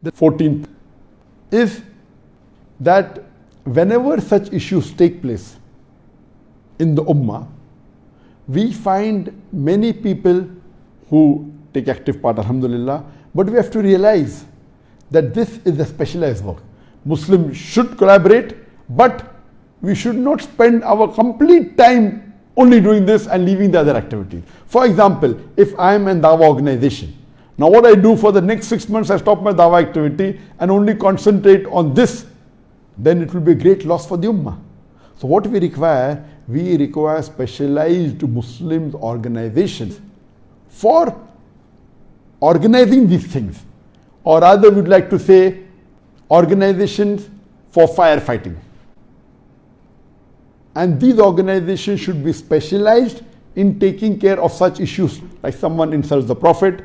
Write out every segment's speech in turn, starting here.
The 14th is that whenever such issues take place in the Ummah, we find many people who take active part, alhamdulillah, but we have to realize that this is a specialized work. Muslims should collaborate, but we should not spend our complete time only doing this and leaving the other activities. For example, if I am in Dawah organization, now what I do for the next 6 months, I stop my Dawah activity and only concentrate on this, then it will be a great loss for the Ummah. So what we require specialized Muslim organizations for organizing these things, or rather we'd like to say organizations for firefighting. And these organizations should be specialized in taking care of such issues, like someone insults the Prophet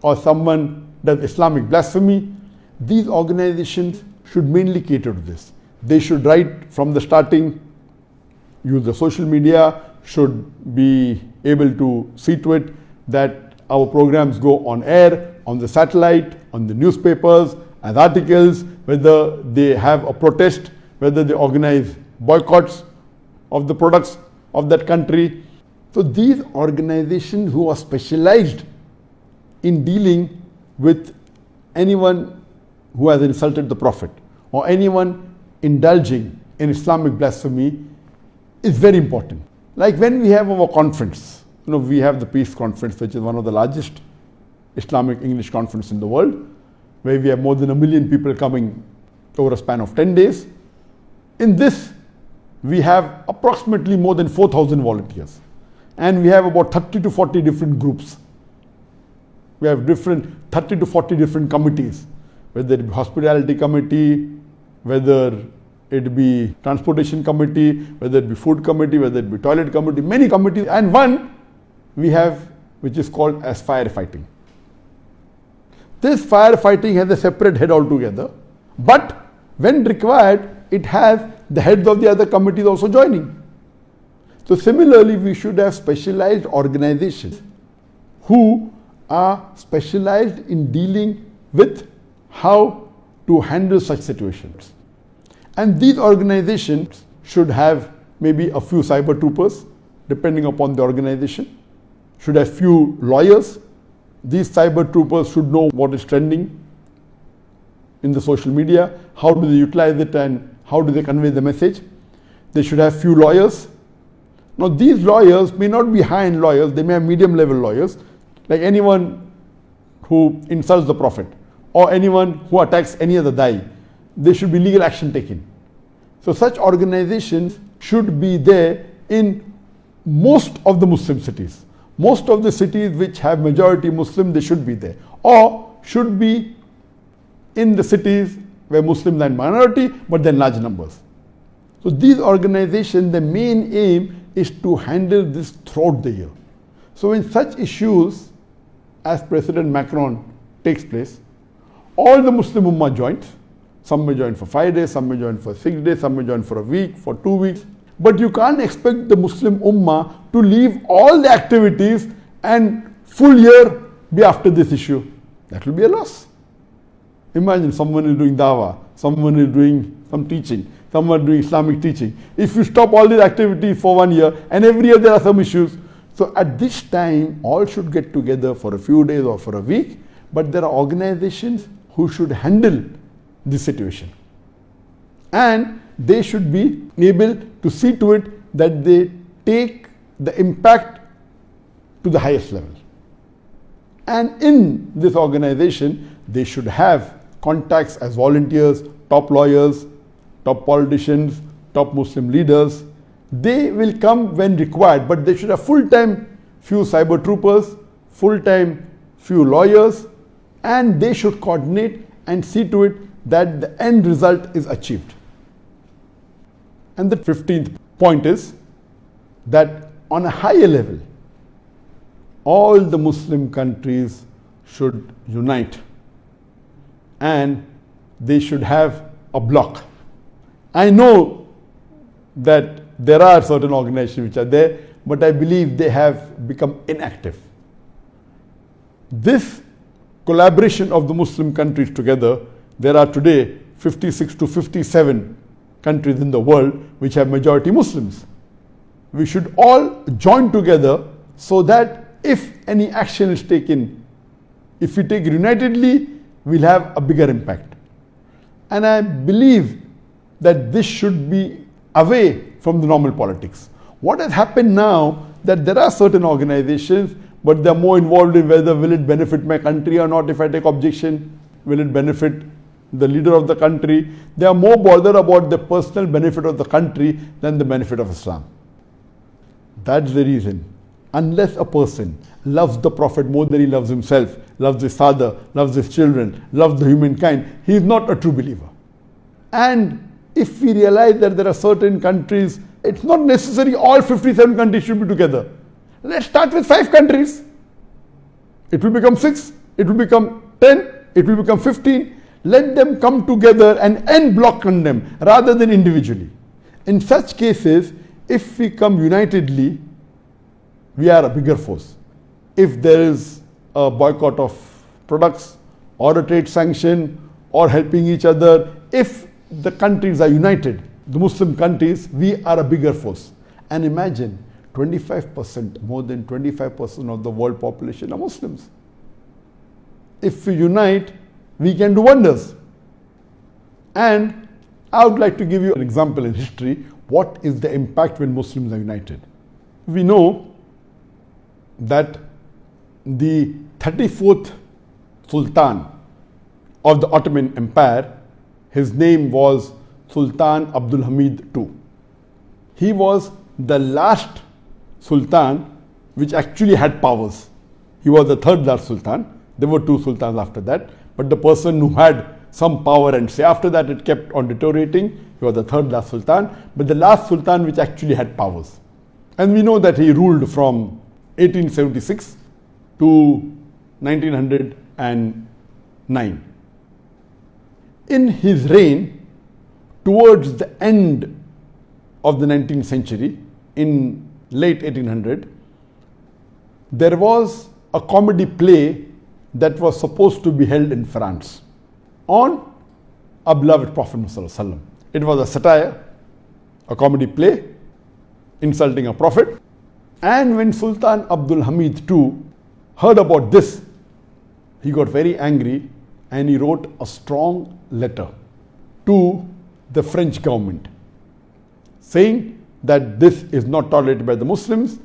or someone does Islamic blasphemy. These organizations should mainly cater to this. They should, right from the starting, use the social media, should be able to see to it that our programs go on air, on the satellite, on the newspapers, as articles, whether they have a protest, whether they organize boycotts of the products of that country. So these organizations who are specialized in dealing with anyone who has insulted the Prophet or anyone indulging in Islamic blasphemy is very important. Like when we have our conference, we have the Peace Conference, which is one of the largest Islamic English conference in the world, where we have more than 1 million people coming over a span of 10 days. In this, we have approximately more than 4,000 volunteers, and we have about 30 to 40 different groups. We have 30 to 40 different committees, whether it be hospitality committee, whether it be transportation committee, whether it be food committee, whether it be toilet committee, many committees, and one we have which is called as firefighting. This firefighting has a separate head altogether, but when required, it has the heads of the other committees also joining. So similarly, we should have specialized organizations who are specialized in dealing with how to handle such situations. And these organizations should have maybe a few cyber troopers, depending upon the organization, should have few lawyers. These cyber troopers should know what is trending in the social media, how do they utilize it and how do they convey the message. They should have few lawyers. Now these lawyers may not be high-end lawyers, they may have medium-level lawyers, like anyone who insults the Prophet or anyone who attacks any other Dai. There should be legal action taken. So such organizations should be there in most of the Muslim cities. Most of the cities which have majority Muslim, they should be there, or should be in the cities where Muslims are in minority but then large numbers. So these organizations, the main aim is to handle this throughout the year. So when such issues as President Macron takes place, all the Muslim Ummah joins. Some may join for 5 days, some may join for 6 days, some may join for a week, for 2 weeks. But you can't expect the Muslim Ummah to leave all the activities and full year be after this issue. That will be a loss. Imagine someone is doing dawah, someone is doing some teaching, someone doing Islamic teaching. If you stop all these activities for 1 year and every year there are some issues, so at this time all should get together for a few days or for a week, but there are organizations who should handle this situation. And they should be able to see to it that they take the impact to the highest level. And in this organization, they should have contacts as volunteers, top lawyers, top politicians, top Muslim leaders. They will come when required, but they should have full-time few cyber troopers, full-time few lawyers, and they should coordinate and see to it that the end result is achieved. And the 15th point is that on a higher level, all the Muslim countries should unite and they should have a bloc. I know that there are certain organizations which are there, but I believe they have become inactive. This collaboration of the Muslim countries together, there are today 56 to 57 countries in the world which have majority Muslims. We should all join together so that if any action is taken, if we take it unitedly, we'll have a bigger impact. And I believe that this should be away from the normal politics. What has happened now, that there are certain organizations, but they're more involved in whether will it benefit my country or not if I take objection, will it benefit the leader of the country. They are more bothered about the personal benefit of the country than the benefit of Islam. That's the reason. Unless a person loves the Prophet more than he loves himself, loves his father, loves his children, loves the humankind, he is not a true believer. And if we realize that there are certain countries, it's not necessary all 57 countries should be together. Let's start with 5 countries. It will become 6, it will become 10, it will become 15. Let them come together and en bloc condemn rather than individually. In such cases, if we come unitedly, we are a bigger force. If there is a boycott of products or a trade sanction or helping each other, if the countries are united, the Muslim countries, we are a bigger force. And imagine 25%, more than 25% of the world population are Muslims. If we unite, we can do wonders. And I would like to give you an example in history. What is the impact when Muslims are united? We know that the 34th Sultan of the Ottoman Empire, his name was Sultan Abdul Hamid II. He was the last Sultan which actually had powers. He was the 3rd last Sultan. There were 2 sultans after that, but the person who had some power and say, after that it kept on deteriorating. He was the 3rd last Sultan, but the last Sultan which actually had powers. And we know that he ruled from 1876 to 1909. In his reign, towards the end of the 19th century, in late 1800, there was a comedy play that was supposed to be held in France on our beloved Prophet Muhammad. It was a satire, a comedy play insulting a prophet. And when Sultan Abdul Hamid II heard about this, he got very angry and he wrote a strong letter to the French government saying that this is not tolerated by the Muslims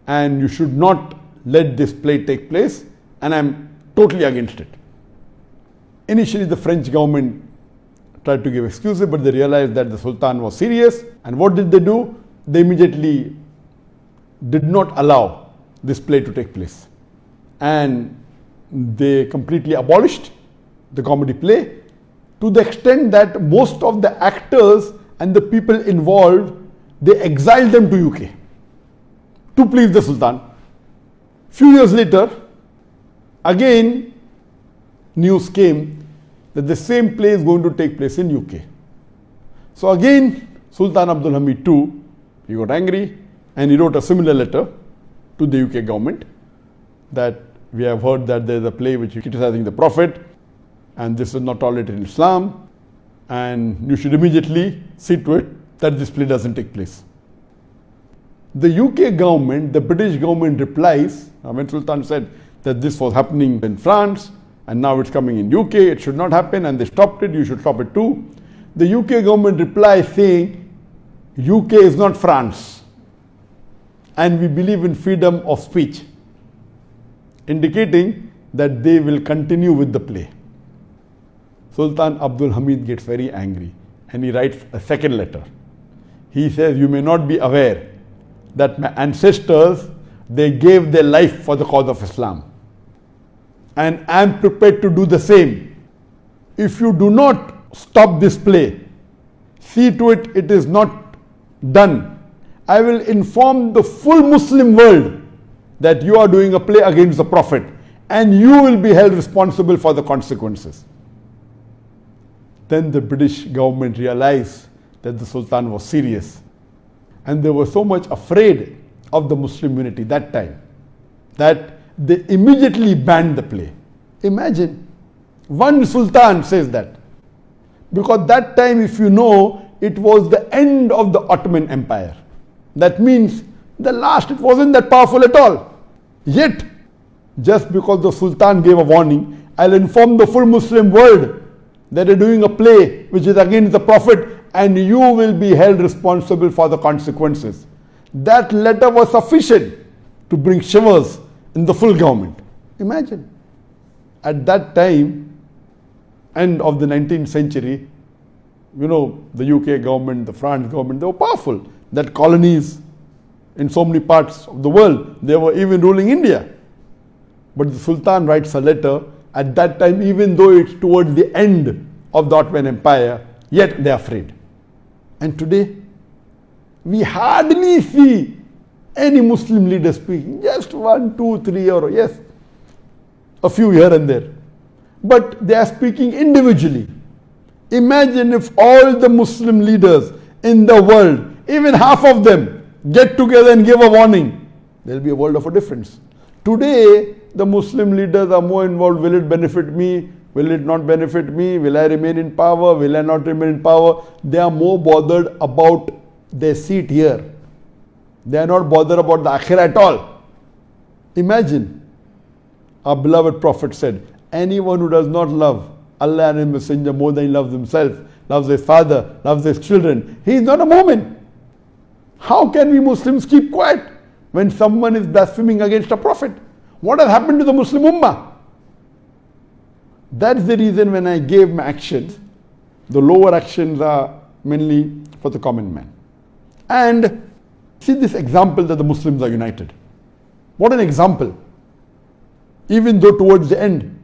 and you should not let this play take place, and I'm totally against it. Initially, the French government tried to give excuses, but they realized that the Sultan was serious. And what did they do? They immediately did not allow this play to take place. And they completely abolished the comedy play, to the extent that most of the actors and the people involved, they exiled them to UK to please the Sultan. Few years later, again news came that the same play is going to take place in UK. So again Sultan Abdul Hamid II, he got angry and he wrote a similar letter to the UK government that we have heard that there is a play which is criticizing the Prophet and this is not tolerated in Islam, and you should immediately see to it that this play doesn't take place. The UK government, the British government replies, when Sultan said that this was happening in France and now it's coming in UK, it should not happen, and they stopped it, you should stop it too. The UK government replies saying, UK is not France and we believe in freedom of speech, indicating that they will continue with the play. Sultan Abdul Hamid gets very angry and he writes a second letter. He says, you may not be aware that my ancestors, they gave their life for the cause of Islam, and I am prepared to do the same. If you do not stop this play, see to it it is not done, I will inform the full Muslim world that you are doing a play against the Prophet and you will be held responsible for the consequences. Then the British government realized that the Sultan was serious, and they were so much afraid of the Muslim unity that time that they immediately banned the play. Imagine, one sultan says that. Because that time, if you know, it was the end of the Ottoman Empire. That means the last, it wasn't that powerful at all. Yet, just because the sultan gave a warning, I'll inform the full Muslim world that they're doing a play which is against the Prophet, and you will be held responsible for the consequences. That letter was sufficient to bring shivers in the full government. Imagine. At that time, end of the 19th century, you know, the UK government, the France government, they were powerful. That colonies in so many parts of the world, they were even ruling India. But the Sultan writes a letter at that time, even though it's towards the end of the Ottoman Empire, yet they're afraid. And today, we hardly see any Muslim leader speaking. Just 1, 2, 3, or yes, a few here and there. But they are speaking individually. Imagine if all the Muslim leaders in the world, even half of them, get together and give a warning. There will be a world of a difference. Today, the Muslim leaders are more involved. Will it benefit me? Will it not benefit me? Will I remain in power? Will I not remain in power? They are more bothered about their seat here. They are not bothered about the akhirah at all. Imagine, our beloved Prophet said, anyone who does not love Allah and His Messenger more than he loves himself, loves his father, loves his children, he is not a mu'min. How can we Muslims keep quiet when someone is blaspheming against a Prophet? What has happened to the Muslim Ummah? That's the reason when I gave my actions, the lower actions are mainly for the common man. And see this example that the Muslims are united. What an example. Even though towards the end,